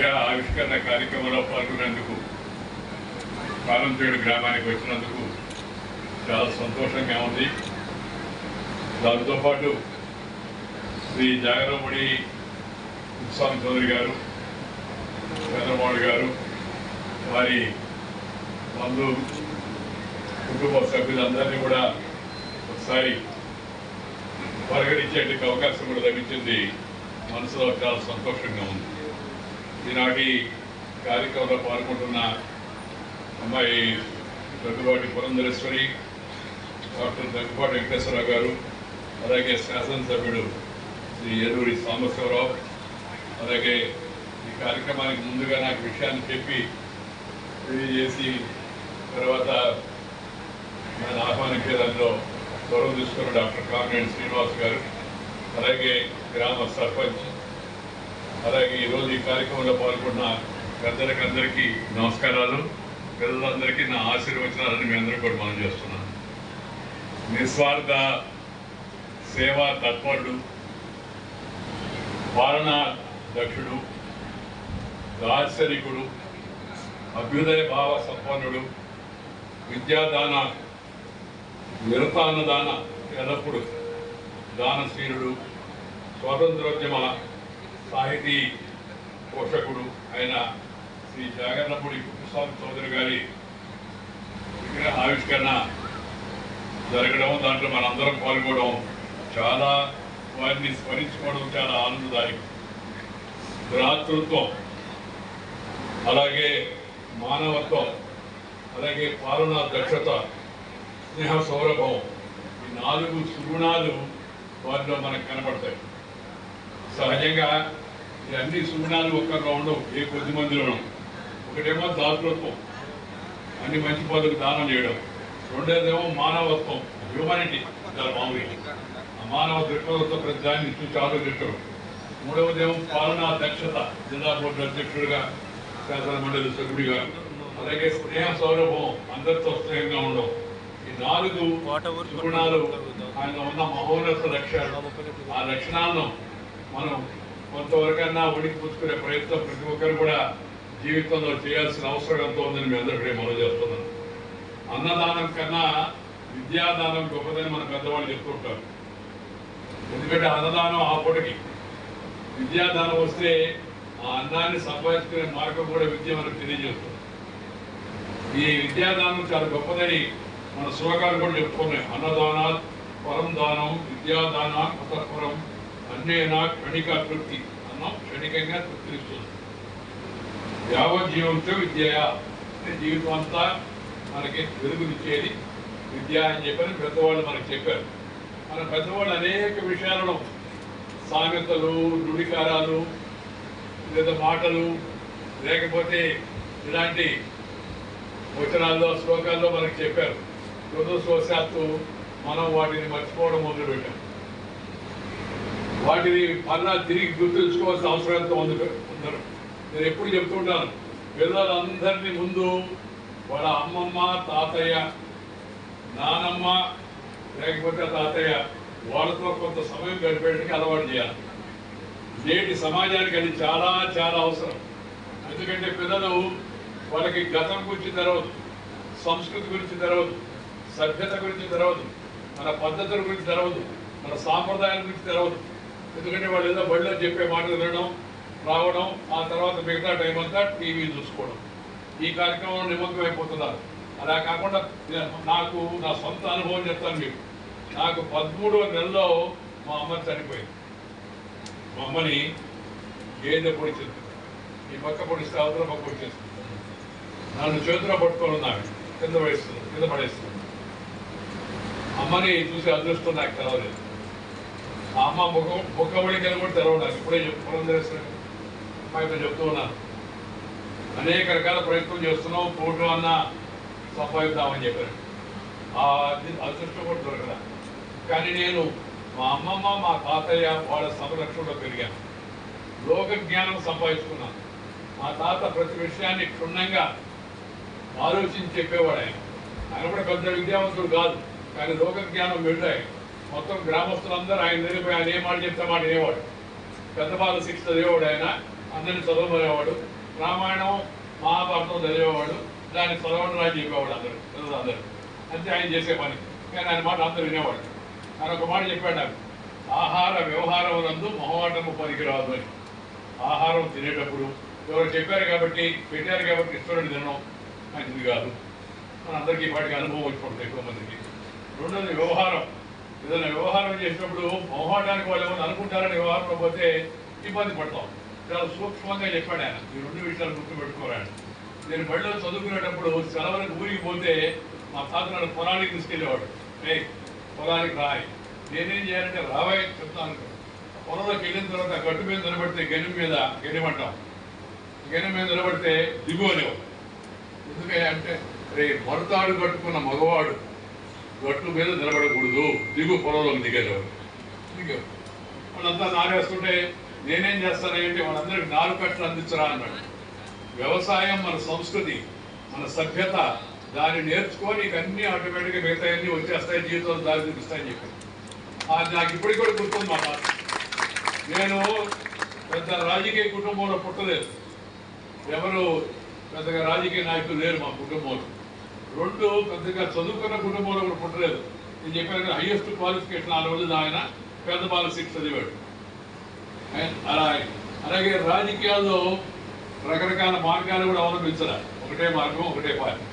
విగ్రహ ఆవిష్కరణ కార్యక్రమంలో పాల్గొనేందుకు కారంచేడు గ్రామానికి వచ్చినందుకు చాలా సంతోషంగా ఉంది. దాంతోపాటు శ్రీ జాగరముడి ఉత్సాహం చౌదరి గారు, చంద్రమౌళి గారు, వారి బంధు కుటుంబ సభ్యులందరినీ కూడా ఒకసారి పరిగణించేందుకు అవకాశం కూడా లభించింది. మనసులో చాలా సంతోషంగా ఉంది. ఈనాటి కార్యక్రమంలో పాల్గొంటున్న అమ్మాయి దగ్గుబాటి పురంధరేశ్వరి, డాక్టర్ దగ్గుబాటి వెంకటేశ్వరరావు గారు, అలాగే శాసనసభ్యుడు శ్రీ ఏలూరి సాంబశివరావు, అలాగే ఈ కార్యక్రమానికి ముందుగా నాకు విషయాన్ని చెప్పి తెలియజేసి తర్వాత నన్ను ఆహ్వానించే దానిలో గౌరవం తీసుకున్న డాక్టర్ కామినేని శ్రీనివాస్ గారు, అలాగే గ్రామ సర్పంచ్, అలాగే ఈరోజు ఈ కార్యక్రమంలో పాల్గొన్న పెద్దలకందరికీ నమస్కారాలు. పిల్లలందరికీ నా ఆశీర్వచనాలని మీ అందరూ కూడా మనం చేస్తున్నాను. నిస్వార్థ సేవా తత్పరుడు, పాలనా దక్షుడు, దార్శనికుడు, అభ్యుదయ భావ సంపన్నుడు, విద్యాదాన నిరతాన్నదాన ఎల్లప్పుడు దానశీలుడు, స్వాతంత్రోద్యమ సాహితీ పోషకుడు అయిన శ్రీ జాగర్లపూడి కుప్పస్వామి చౌదరి గారి విగ్రహ ఆవిష్కరణ జరగడం, దాంట్లో మనందరం పాల్గొనడం, చాలా వారిని స్మరించుకోవడం చాలా ఆనందదాయకం. భ్రాతృత్వం, అలాగే మానవత్వం, అలాగే పాలనా దక్షత, స్నేహ సౌరభం, ఈ 4 సుగుణాలు వారిలో మనకు కనపడతాయి. సహజంగా ఈ అన్ని సుగుణాలు ఒక్కరిలో ఉండవు, ఏ కొద్ది మందిలోనూ. ఒకటేమో దాతృత్వం, అన్ని మంచి పనులకు దానం చేయడం. రెండోదేమో మానవత్వం, హ్యూమానిటీ, చాలా మామూలుగా ఆ మానవ దృక్పథంతో ప్రతి దాన్ని చూసి ఆలోచించడం. మూడవదేమో పాలనా దక్షత, జిల్లా బోర్డు అధ్యక్షుడిగా, శాసన మండలి సభ్యుడిగా, అలాగే స్నేహ సౌరభం, అందరితో స్నేహంగా ఉండడం. ఈ 4 సుగుణాలు ఆయన ఉన్న మహోన్నత లక్ష్యాలు. ఆ లక్షణాలను మనం కొంతవరకన్నా ఉడికి పుచ్చుకునే ప్రయత్నం ప్రతి ఒక్కరు కూడా జీవితంలో చేయాల్సిన అవసరం ఎంతో ఉందని మీ అందరికీ మనం చేస్తున్నాను. అన్నదానం కన్నా విద్యాదానం గొప్పదని మన పెద్దవాళ్ళు చెప్తుంటారు. ఎందుకంటే అన్నదానం ఆ పూటకి, విద్యాదానం వస్తే ఆ అన్నాన్ని సంపాదించుకునే మార్గం కూడా విద్య మనకు తెలియజేస్తుంది. ఈ విద్యాదానం చాలా గొప్పదని మన శ్లోకాలు కూడా చెప్పుకున్నాయి. అన్నదానాత్ పరం దానం, విద్యాదానాత్ అతఃపరం, అన్నేనా క్షణిక తృప్తి. అన్నం క్షణికంగా తృప్తినిస్తుంది. యావజ్జీవంతో విద్య, అంటే జీవితం అంతా మనకి వెలుగునిచ్చేది విద్య అని చెప్పని పెద్దవాళ్ళు మనకు చెప్పారు. మన పెద్దవాళ్ళు అనేక విషయాలను, సామెతలు, నుడికారాలు, లేదా మాటలు, లేకపోతే ఇలాంటి వచనాల్లో, శ్లోకాల్లో మనకు చెప్పారు. దురదృష్టవశాత్తు మనం వాటిని మర్చిపోవడం మొదలుపెట్టాం. వాటిని మళ్ళా తిరిగి గుర్తుంచుకోవాల్సిన అవసరం ఎంతో ఉందరు. నేను ఎప్పుడు చెప్తుంటాను, పిల్లలందరినీ ముందు వాళ్ళ అమ్మమ్మ, తాతయ్య, నానమ్మ, లేకపోతే తాతయ్య, వాళ్ళతో కొంత సమయం గడిపేటికి అలవాటు చేయాలి. నేటి సమాజానికి అది చాలా చాలా అవసరం. ఎందుకంటే పిల్లలు వాళ్ళకి గతం గురించి తెలవదు, సంస్కృతి గురించి తెలవదు, సభ్యత గురించి తెలవదు, మన పద్ధతుల గురించి తెలవదు, మన సాంప్రదాయాల గురించి తెలవదు. ఎందుకంటే వాళ్ళు ఏదో బడిలో చెప్పే మాటలు వినడం, రావడం, ఆ తర్వాత మిగతా టైం అంతా టీవీ చూసుకోవడం, ఈ కార్యక్రమంలో నిమగ్నం అయిపోతున్నారు. అలా కాకుండా నాకు నా సొంత అనుభవం చెప్తాను మీకు. నాకు 13వ నెలలో మా అమ్మ చనిపోయింది. మా అమ్మని గేదె పొడిచింది. ఈ పక్క పొడిస్తే అవతల పక్క పొడిచేస్తుంది. నన్ను చేతిలో పట్టుకొని ఉన్నాను, కింద పడేస్తుంది. అమ్మని చూసి అదృష్టం నాకు తెలవలేదు. ఆ అమ్మ ముఖవళికలు కూడా తెలవదు నాకు. ఇప్పుడే పురంధరేశ్వరి అమ్మాయితో చెప్తూ ఉన్నాను. అనేక రకాల ప్రయత్నం చేస్తున్నాం, ఫోటో అన్న సంపాదిద్దామని చెప్పారు. ఆ అదృష్టం కూడా దొరకదా. కానీ నేను మా అమ్మమ్మ, మా తాతయ్య వాళ్ళ సంరక్షణలో పెరిగాను. లోక జ్ఞానం సంపాదించుకున్నాను. మా తాత ప్రతి విషయాన్ని క్షుణ్ణంగా ఆలోచించి చెప్పేవాడు. ఆయన కూడా పెద్ద విద్యావంతుడు కాదు, కానీ లోక జ్ఞానం వెళ్ళాయి. మొత్తం గ్రామస్తులందరూ ఆయన దగ్గర పోయి ఆయన ఏ మాట చెప్తే మాట వినేవాడు. పెద్ద బాల శిక్ష చదివేవాడు. ఆయన అందరినీ చదవమనేవాడు. రామాయణం మహాభారతం చదివేవాడు, దాన్ని చదవండి రాని చెప్పేవాడు అందరూ. అంతే ఆయన చేసే పని. కానీ ఆయన మాట అందరూ వినేవాడు. ఆయన ఒక మాట చెప్పాడు నాకు, ఆహార వ్యవహారములందు మొహమాటము పనికిరాదు అని. ఆహారం తినేటప్పుడు ఎవరు చెప్పారు కాబట్టి, పెట్టారు కాబట్టి ఇష్టపడి తినడం మంచిది కాదు. మన అందరికీ వాటికి అనుభవం వచ్చిపోతుంది ఎక్కువ మందికి. రెండోది వ్యవహారం. ఏదైనా వ్యవహారం చేసినప్పుడు మొహమాటానికి వాళ్ళు ఏమైనా అనుకుంటారని వ్యవహారంలో పోతే ఇబ్బంది పడతాం. చాలా సూక్ష్మంగా చెప్పాడు ఆయన. ఈ రెండు విషయాలు గుర్తుపెట్టుకోరాడు. నేను బడిలో చదువుకునేటప్పుడు సెలవులకు ఊరికి పోతే మా తాత నన్ను పొలానికి తీసుకెళ్ళేవాడు. పొలానికి రాయి, నేనేం చేయాలంటే రావాయి చెప్తాను. పొలంలోకి వెళ్ళిన తర్వాత గట్టు మీద నిలబడితే గెనిమంటాం, గెని మీద నిలబడితే దిగు అనేవాడు. ఎందుకంటే అంటే మరుతాడు కట్టుకున్న మగవాడు గట్టు మీద నిలబడకూడదు, దిగు పొలంలోకి దిగేవాడు. వాళ్ళంతా నారేస్తుంటే నేనేం చేస్తానంటే వాళ్ళందరికీ 4 కట్టలు అందించరా అన్నాడు. వ్యవసాయం మన సంస్కృతి, మన సభ్యత, దాన్ని నేర్చుకొని నీకు అన్నీ ఆటోమేటిక్గా మిగతాయన్నీ వచ్చేస్తాయి, జీవితంలో దారి చూపిస్తాయని చెప్పాను. అది నాకు ఇప్పటికి కూడా గుర్తుంది మాట. నేను పెద్ద రాజకీయ కుటుంబంలో పుట్టలేదు, ఎవరు పెద్దగా రాజకీయ నాయకులు లేరు మా కుటుంబంలో. రెండు పెద్దగా చదువుకున్న కుటుంబంలో కూడా పుట్టలేదు. నేను చెప్పాను హైయెస్ట్ క్వాలిఫికేషన్ ఆ రోజు ఆయన పెద్ద బాల శిక్ష చదివాడు. అలాగే రాజకీయాల్లో రకరకాల మార్గాలు కూడా అవలంబించాలి. ఒకటే మార్గం, ఒకటే పార్టీ.